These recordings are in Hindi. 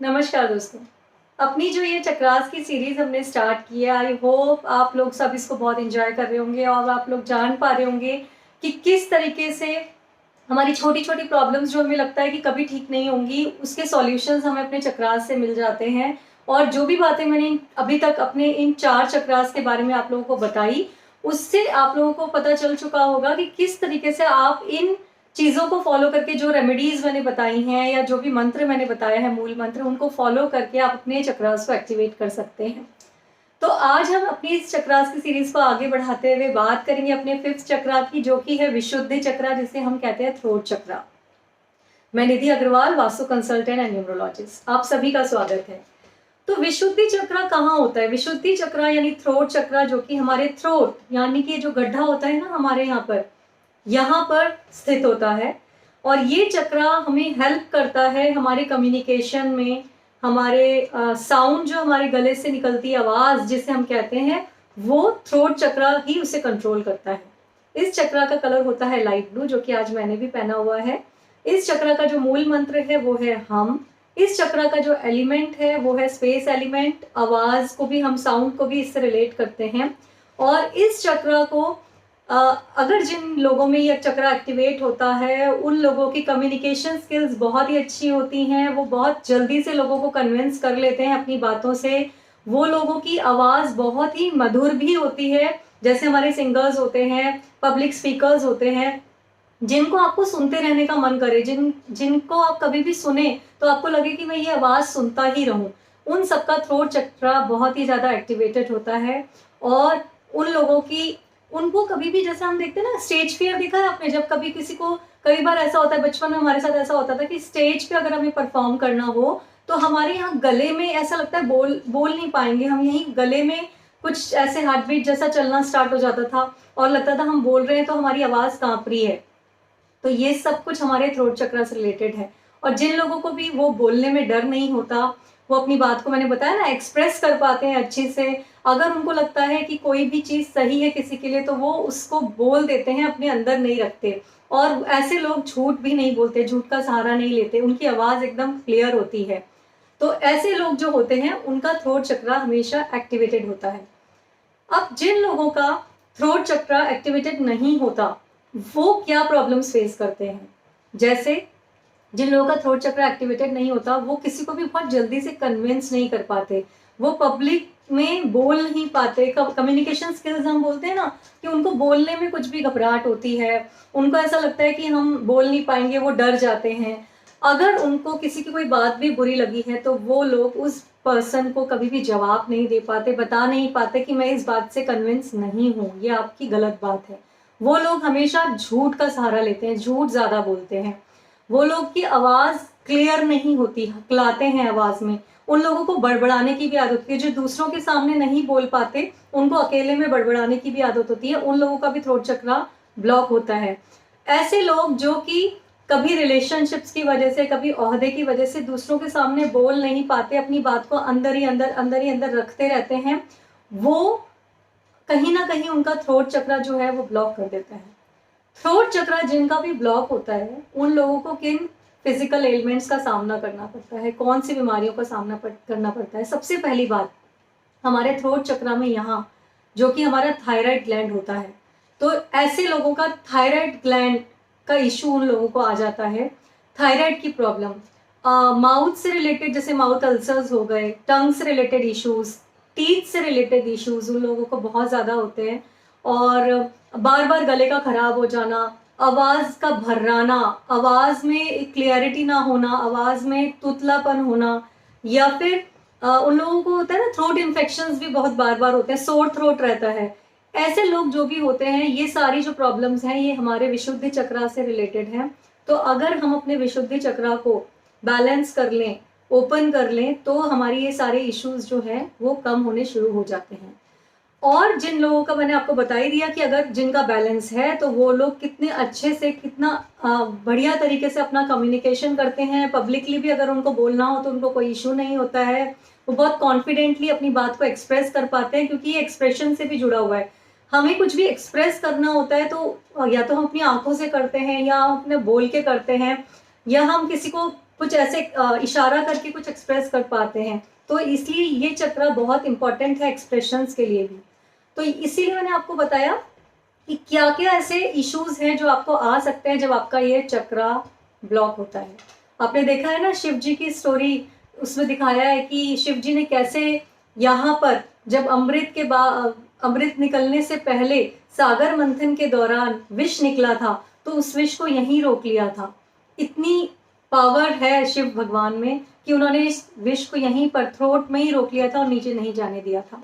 नमस्कार दोस्तों। अपनी जो ये चक्रास की सीरीज़ हमने स्टार्ट की है, आई होप आप लोग सब इसको बहुत एंजॉय कर रहे होंगे और आप लोग जान पा रहे होंगे कि किस तरीके से हमारी छोटी-छोटी प्रॉब्लम्स जो हमें लगता है कि कभी ठीक नहीं होंगी, उसके सॉल्यूशंस हमें अपने चक्रास से मिल जाते हैं। और जो भी बातें मैंने अभी तक अपने इन 4 चक्रास के बारे में आप लोगों को बताई, उससे आप लोगों को पता चल चुका होगा कि किस तरीके से आप इन चीज़ों को फॉलो करके जो रेमेडीज़ मैंने बताई हैं या जो भी मंत्र मैंने बताया है, मूल मंत्र, उनको फॉलो करके आप अपने चक्रास को एक्टिवेट कर सकते हैं। तो आज हम अपनी इस चक्रास की सीरीज को आगे बढ़ाते हुए बात करेंगे अपने 5th चक्रा की, जो कि है विशुद्धि चक्रा, जिसे हम कहते हैं थ्रोट चक्रा। मैं Nidhi Agarwal, Vastu consultant and numerologist, आप सभी का स्वागत है। तो विशुद्धि चक्रा कहाँ होता है? विशुद्धि चक्रा यानी थ्रोट चक्रा, जो कि हमारे थ्रोट यानी कि जो गड्ढा होता है ना हमारे यहाँ पर स्थित होता है। और ये चक्रा हमें हेल्प करता है हमारे कम्युनिकेशन में, हमारे साउंड जो हमारे गले से निकलती है, आवाज़ जिसे हम कहते हैं, वो थ्रोट चक्रा ही उसे कंट्रोल करता है। इस चक्रा का कलर होता है लाइट ब्लू, जो कि आज मैंने भी पहना हुआ है। इस चक्रा का जो मूल मंत्र है वो है हम। इस चक्रा का जो एलिमेंट है वो है स्पेस एलिमेंट। आवाज़ को भी हम, साउंड को भी इससे रिलेट करते हैं। और इस चक्रा को अगर जिन लोगों में ये चक्रा एक्टिवेट होता है, उन लोगों की कम्युनिकेशन स्किल्स बहुत ही अच्छी होती हैं। वो बहुत जल्दी से लोगों को कन्विंस कर लेते हैं अपनी बातों से। वो लोगों की आवाज़ बहुत ही मधुर भी होती है, जैसे हमारे सिंगर्स होते हैं, पब्लिक स्पीकर्स होते हैं, जिनको आपको सुनते रहने का मन करे, जिनको आप कभी भी सुने तो आपको लगे कि मैं ये आवाज़ सुनता ही रहूं। उन सबका थ्रोट चक्रा बहुत ही ज़्यादा एक्टिवेटेड होता है। और उन लोगों की, उनको कभी भी, जैसे हम देखते हैं ना, स्टेज फियर देखा है आपने? जब कभी किसी को, कई बार ऐसा होता है, बचपन में हमारे साथ ऐसा होता था कि स्टेज पे अगर हमें परफॉर्म करना हो तो हमारे यहाँ गले में ऐसा लगता है बोल नहीं पाएंगे हम, यहीं गले में कुछ ऐसे हार्ट बीट जैसा चलना स्टार्ट हो जाता था और लगता था हम बोल रहे हैं तो हमारी आवाज़ कांप रही है। तो ये सब कुछ हमारे थ्रोट चक्रा से रिलेटेड है। और जिन लोगों को भी वो बोलने में डर नहीं होता, वो अपनी बात को, मैंने बताया ना, एक्सप्रेस कर पाते हैं अच्छे से। अगर उनको लगता है कि कोई भी चीज़ सही है किसी के लिए तो वो उसको बोल देते हैं, अपने अंदर नहीं रखते। और ऐसे लोग झूठ भी नहीं बोलते, झूठ का सहारा नहीं लेते, उनकी आवाज़ एकदम क्लियर होती है। तो ऐसे लोग जो होते हैं उनका थ्रोट चक्रा हमेशा एक्टिवेटेड होता है। अब जिन लोगों का थ्रोट चक्रा एक्टिवेटेड नहीं होता, वो क्या प्रॉब्लम्स फेस करते हैं? जैसे जिन लोगों का थ्रोट चक्र एक्टिवेटेड नहीं होता, वो किसी को भी बहुत जल्दी से कन्विंस नहीं कर पाते, वो पब्लिक में बोल नहीं पाते। कम्युनिकेशन स्किल्स हम बोलते हैं ना, कि उनको बोलने में कुछ भी घबराहट होती है, उनको ऐसा लगता है कि हम बोल नहीं पाएंगे, वो डर जाते हैं। अगर उनको किसी की कोई बात भी बुरी लगी है तो वो लोग उस पर्सन को कभी भी जवाब नहीं दे पाते, बता नहीं पाते कि मैं इस बात से कन्विंस नहीं हूँ, ये आपकी गलत बात है। वो लोग हमेशा झूठ का सहारा लेते हैं, झूठ ज़्यादा बोलते हैं। वो लोग की आवाज़ क्लियर नहीं होती, हकलाते हैं आवाज़ में। उन लोगों को बड़बड़ाने की भी आदत होती है, जो दूसरों के सामने नहीं बोल पाते, उनको अकेले में बड़बड़ाने की भी आदत होती है। उन लोगों का भी थ्रोट चक्रा ब्लॉक होता है। ऐसे लोग जो कि कभी रिलेशनशिप्स की वजह से, कभी ओहदे की वजह से दूसरों के सामने बोल नहीं पाते, अपनी बात को अंदर ही अंदर रखते रहते हैं, वो कहीं ना कहीं उनका थ्रोट चक्रा जो है वो ब्लॉक कर देता है। थ्रोट चक्रा जिनका भी ब्लॉक होता है, उन लोगों को किन फिजिकल एलिमेंट्स का सामना करना पड़ता है, कौन सी बीमारियों का सामना करना पड़ता है? सबसे पहली बात, हमारे थ्रोट चक्रा में यहाँ जो कि हमारा थायराइड ग्लैंड होता है, तो ऐसे लोगों का थायराइड ग्लैंड का इशू उन लोगों को आ जाता है। थायराइड की प्रॉब्लम, माउथ से रिलेटेड, जैसे माउथ अल्सर्स हो गए, टंग से रिलेटेड इश्यूज, टीथ से रिलेटेड इश्यूज उन लोगों को बहुत ज़्यादा होते हैं। और बार बार गले का खराब हो जाना, आवाज़ का भर्राना, आवाज़ में क्लियरिटी ना होना, आवाज़ में तुतलापन होना, या फिर उन लोगों को होता है ना, थ्रोट इन्फेक्शंस भी बहुत बार बार होते हैं, सोर थ्रोट रहता है। ऐसे लोग जो भी होते हैं, ये सारी जो प्रॉब्लम्स हैं ये हमारे विशुद्धि चक्रा से रिलेटेड हैं। तो अगर हम अपने विशुद्धि चक्रा को बैलेंस कर लें, ओपन कर लें, तो हमारी ये सारे इश्यूज जो हैं वो कम होने शुरू हो जाते हैं। और जिन लोगों का मैंने आपको बता ही दिया कि अगर जिनका बैलेंस है तो वो लोग कितने अच्छे से, कितना बढ़िया तरीके से अपना कम्युनिकेशन करते हैं। पब्लिकली भी अगर उनको बोलना हो तो उनको कोई इशू नहीं होता है, वो बहुत कॉन्फिडेंटली अपनी बात को एक्सप्रेस कर पाते हैं, क्योंकि ये एक्सप्रेशन से भी जुड़ा हुआ है। हमें कुछ भी एक्सप्रेस करना होता है तो या तो हम अपनी आंखों से करते हैं, या हम अपने बोल के करते हैं, या हम किसी को कुछ ऐसे इशारा करके कुछ एक्सप्रेस कर पाते हैं। तो इसलिए ये चक्रा बहुत इंपॉर्टेंट है एक्सप्रेशंस के लिए भी। तो इसीलिए मैंने आपको बताया कि क्या क्या ऐसे इश्यूज हैं जो आपको आ सकते हैं जब आपका ये चक्रा ब्लॉक होता है। आपने देखा है ना शिव जी की स्टोरी, उसमें दिखाया है कि शिव जी ने कैसे यहाँ पर जब अमृत निकलने से पहले सागर मंथन के दौरान विष निकला था, तो उस विष को यहीं रोक लिया था। इतनी पावर है शिव भगवान में कि उन्होंने इस विष को यहीं पर थ्रोट में ही रोक लिया था और नीचे नहीं जाने दिया था।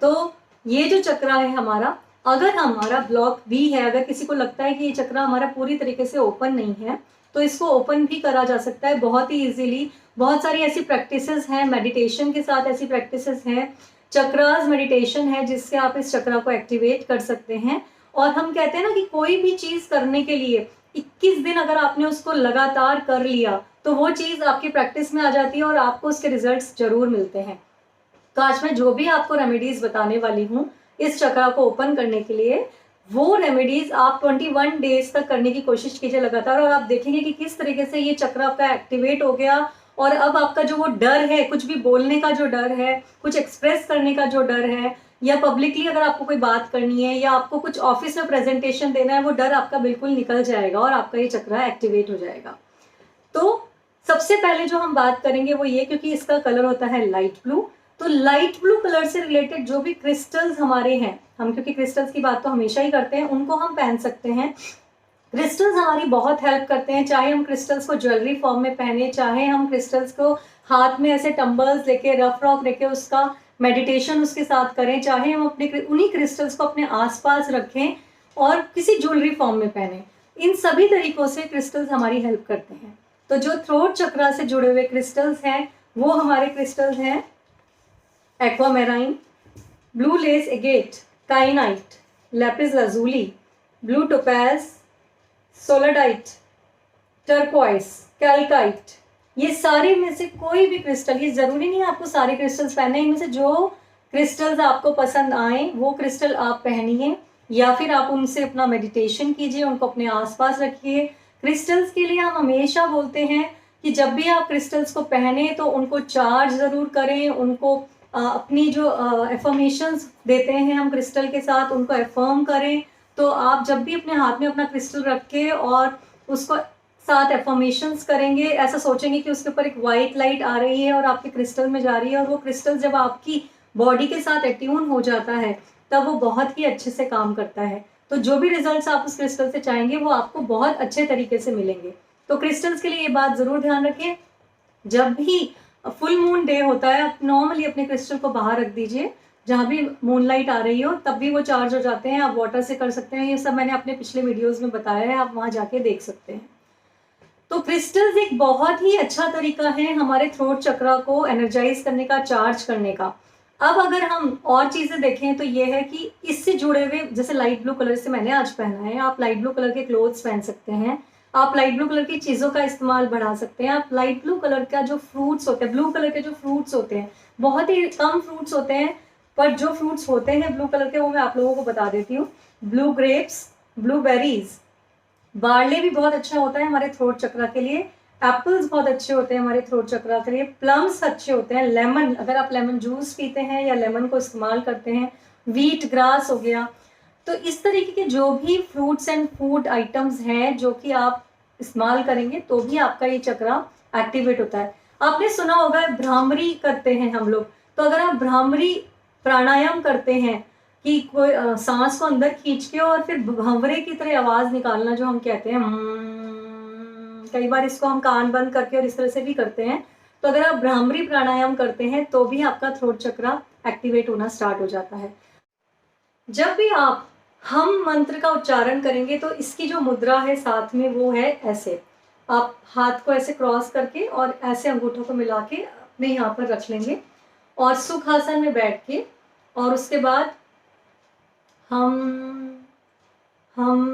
तो ये जो चक्रा है हमारा, अगर हमारा ब्लॉक भी है, अगर किसी को लगता है कि ये चक्रा हमारा पूरी तरीके से ओपन नहीं है, तो इसको ओपन भी करा जा सकता है बहुत ही इजीली। बहुत सारी ऐसी प्रैक्टिसेस हैं, मेडिटेशन के साथ ऐसी प्रैक्टिसेस हैं, चक्रास मेडिटेशन है जिससे आप इस चक्रा को एक्टिवेट कर सकते हैं। और हम कहते हैं ना कि कोई भी चीज करने के लिए 21 दिन अगर आपने उसको लगातार कर लिया तो वो चीज आपकी प्रैक्टिस में आ जाती है और आपको उसके रिजल्ट्स जरूर मिलते हैं। तो आज मैं जो भी आपको रेमेडीज बताने वाली हूँ इस चक्रा को ओपन करने के लिए, वो रेमेडीज आप 21 डेज तक करने की कोशिश कीजिए लगातार, और आप देखेंगे कि किस तरीके से ये चक्र आपका एक्टिवेट हो गया। और अब आपका जो वो डर है, कुछ भी बोलने का जो डर है, कुछ एक्सप्रेस करने का जो डर है, या पब्लिकली अगर आपको कोई बात करनी है या आपको कुछ ऑफिस में प्रेजेंटेशन देना है, वो डर आपका बिल्कुल निकल जाएगा और आपका ये चक्र एक्टिवेट हो जाएगा। तो सबसे पहले जो हम बात करेंगे वो ये, क्योंकि इसका कलर होता है लाइट ब्लू, तो लाइट ब्लू कलर से रिलेटेड जो भी क्रिस्टल्स हमारे हैं, हम क्योंकि क्रिस्टल्स की बात तो हमेशा ही करते हैं, उनको हम पहन सकते हैं। क्रिस्टल्स हमारी बहुत हेल्प करते हैं, चाहे हम क्रिस्टल्स को ज्वेलरी फॉर्म में पहने, चाहे हम क्रिस्टल्स को हाथ में ऐसे टम्बल्स लेके, रफ रॉक लेके उसका मेडिटेशन उसके साथ करें, चाहे हम अपने उन्हीं क्रिस्टल्स को अपने आसपास रखें और किसी ज्वेलरी फॉर्म में पहने। इन सभी तरीकों से क्रिस्टल्स हमारी हेल्प करते हैं। तो जो थ्रोट चक्रा से जुड़े हुए क्रिस्टल्स हैं वो हमारे क्रिस्टल्स हैं aquamarine, blue lace agate, kyanite, lapis lazuli, blue topaz, sodalite, turquoise, calcite. ये सारे में से कोई भी क्रिस्टल, ये जरूरी नहीं है आपको सारे क्रिस्टल्स पहने, इनमें से जो क्रिस्टल्स आपको पसंद आए वो क्रिस्टल आप पहनिए, या फिर आप उनसे अपना मेडिटेशन कीजिए, उनको अपने आसपास रखिए। क्रिस्टल्स के लिए हम हमेशा बोलते हैं कि जब भी आप क्रिस्टल्स को पहने तो उनको चार्ज ज़रूर करें, उनको अपनी जो एफर्मेशंस देते हैं हम क्रिस्टल के साथ उनको एफर्म करें। तो आप जब भी अपने हाथ में अपना क्रिस्टल रख के और उसको साथ एफर्मेशंस करेंगे, ऐसा सोचेंगे कि उसके ऊपर एक वाइट लाइट आ रही है और आपके क्रिस्टल में जा रही है, और वो क्रिस्टल जब आपकी बॉडी के साथ एट्यून हो जाता है तब वो बहुत ही अच्छे से काम करता है। तो जो भी रिजल्ट्स आप उस क्रिस्टल से चाहेंगे वो आपको बहुत अच्छे तरीके से मिलेंगे। तो क्रिस्टल्स के लिए ये बात ज़रूर ध्यान रखिए, जब भी फुल मून डे होता है आप नॉर्मली अपने क्रिस्टल को बाहर रख दीजिए, जहाँ भी मूनलाइट आ रही हो तब भी वो चार्ज हो जाते हैं। आप वाटर से कर सकते हैं, ये सब मैंने अपने पिछले वीडियोज़ में बताया है, आप वहाँ जाके देख सकते हैं। तो क्रिस्टल्स एक बहुत ही अच्छा तरीका है हमारे थ्रोट चक्रा को एनर्जाइज करने का, चार्ज करने का। अब अगर हम और चीज़ें देखें तो ये है कि इससे जुड़े हुए, जैसे लाइट ब्लू कलर से मैंने आज पहना है, आप लाइट ब्लू कलर के क्लोथ्स पहन सकते हैं, आप लाइट ब्लू कलर की चीज़ों का इस्तेमाल बढ़ा सकते हैं। आप लाइट ब्लू कलर का जो फ्रूट्स होते हैं, ब्लू कलर के जो फ्रूट्स होते हैं, बहुत ही कम फ्रूट्स होते हैं, पर जो फ्रूट्स होते हैं ब्लू कलर के वो मैं आप लोगों को बता देती हूँ। Blue grapes, blue berries, barley भी बहुत अच्छा होता है हमारे थ्रोट चक्रा के लिए, एप्पल्स बहुत अच्छे होते हैं हमारे थ्रोट चक्रा के लिए, प्लम्स अच्छे होते हैं, लेमन, अगर आप लेमन जूस पीते हैं या लेमन को इस्तेमाल करते हैं, व्हीट ग्रास हो गया। तो इस तरीके के जो भी फ्रूट्स एंड फूड आइटम्स हैं जो कि आप इस्तेमाल करेंगे तो भी आपका ये चक्रा एक्टिवेट होता है। आपने सुना होगा भ्रामरी करते हैं हम लोग, तो अगर आप भ्रामरी प्राणायाम करते हैं कि कोई सांस को अंदर खींच के और फिर भंवरे की तरह आवाज निकालना जो हम कहते हैं, कई बार इसको हम कान बंद करके और इस तरह से भी करते हैं। तो अगर आप भ्रामरी प्राणायाम करते हैं तो भी आपका थ्रोट चक्रा एक्टिवेट होना स्टार्ट हो जाता है। जब भी आप हम मंत्र का उच्चारण करेंगे तो इसकी जो मुद्रा है साथ में वो है ऐसे, आप हाथ को ऐसे क्रॉस करके और ऐसे अंगूठों को मिला के अपने यहाँ पर रख लेंगे और सुखासन में बैठ के, और उसके बाद हम हम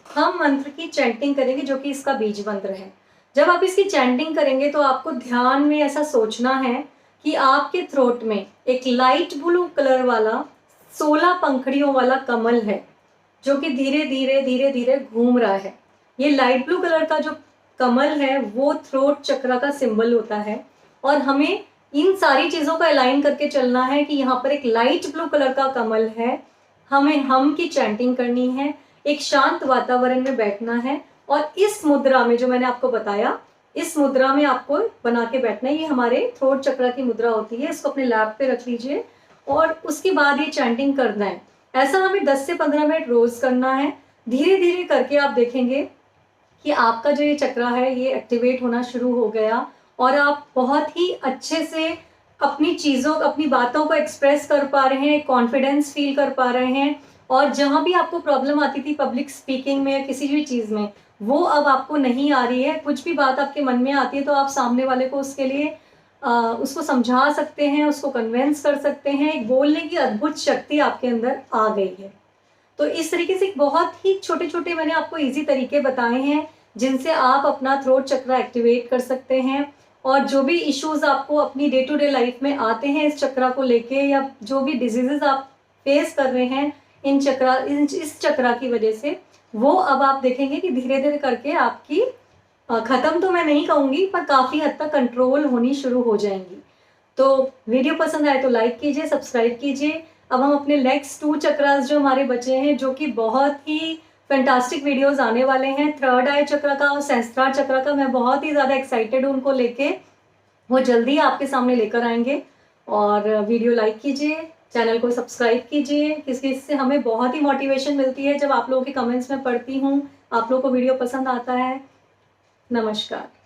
हम मंत्र की चैंटिंग करेंगे जो कि इसका बीज मंत्र है। जब आप इसकी चैंटिंग करेंगे तो आपको ध्यान में ऐसा सोचना है कि आपके थ्रोट में एक लाइट ब्लू कलर वाला 16 पंखड़ियों वाला कमल है जो कि धीरे धीरे धीरे धीरे घूम रहा है। ये लाइट ब्लू कलर का जो कमल है वो थ्रोट चक्र का सिंबल होता है, और हमें इन सारी चीज़ों को अलाइन करके चलना है कि यहाँ पर एक लाइट ब्लू कलर का कमल है, हमें हम की चैंटिंग करनी है, एक शांत वातावरण में बैठना है, और इस मुद्रा में जो मैंने आपको बताया, इस मुद्रा में आपको बना के बैठना है। ये हमारे थ्रोट चक्र की मुद्रा होती है, इसको अपने लैप पे रख लीजिए और उसके बाद ये चैंटिंग करना है। ऐसा हमें 10 से 15 मिनट रोज करना है। धीरे धीरे करके आप देखेंगे कि आपका जो ये चक्र है ये एक्टिवेट होना शुरू हो गया, और आप बहुत ही अच्छे से अपनी चीज़ों, अपनी बातों को एक्सप्रेस कर पा रहे हैं, कॉन्फिडेंस फील कर पा रहे हैं, और जहाँ भी आपको प्रॉब्लम आती थी पब्लिक स्पीकिंग में या किसी भी चीज़ में, वो अब आपको नहीं आ रही है। कुछ भी बात आपके मन में आती है तो आप सामने वाले को उसके लिए उसको समझा सकते हैं, उसको कन्विंस कर सकते हैं। एक बोलने की अद्भुत शक्ति आपके अंदर आ गई है। तो इस तरीके से बहुत ही छोटे छोटे मैंने आपको इजी तरीके बताए हैं जिनसे आप अपना थ्रोट चक्र एक्टिवेट कर सकते हैं, और जो भी इश्यूज आपको अपनी डे टू डे लाइफ में आते हैं इस चक्र को लेके, या जो भी डिजीजेस आप फेस कर रहे हैं इस चक्र की वजह से, वो अब आप देखेंगे कि धीरे धीरे करके आपकी खत्म तो मैं नहीं कहूँगी, पर काफ़ी हद तक कंट्रोल होनी शुरू हो जाएंगी। तो वीडियो पसंद आए तो लाइक कीजिए, सब्सक्राइब कीजिए। अब हम अपने नेक्स्ट 2 चक्रास जो हमारे बचे हैं, जो कि बहुत ही फैंटास्टिक वीडियोस आने वाले हैं, थर्ड आई चक्र का और सहस्त्रार चक्र का, मैं बहुत ही ज़्यादा एक्साइटेड हूँ उनको लेके। वो जल्दी आपके सामने लेकर आएंगे। और वीडियो लाइक कीजिए, चैनल को सब्सक्राइब कीजिए, इससे हमें बहुत ही मोटिवेशन मिलती है जब आप लोगों के कमेंट्स में पढ़ती हूँ, आप लोगों को वीडियो पसंद आता है। नमस्कार।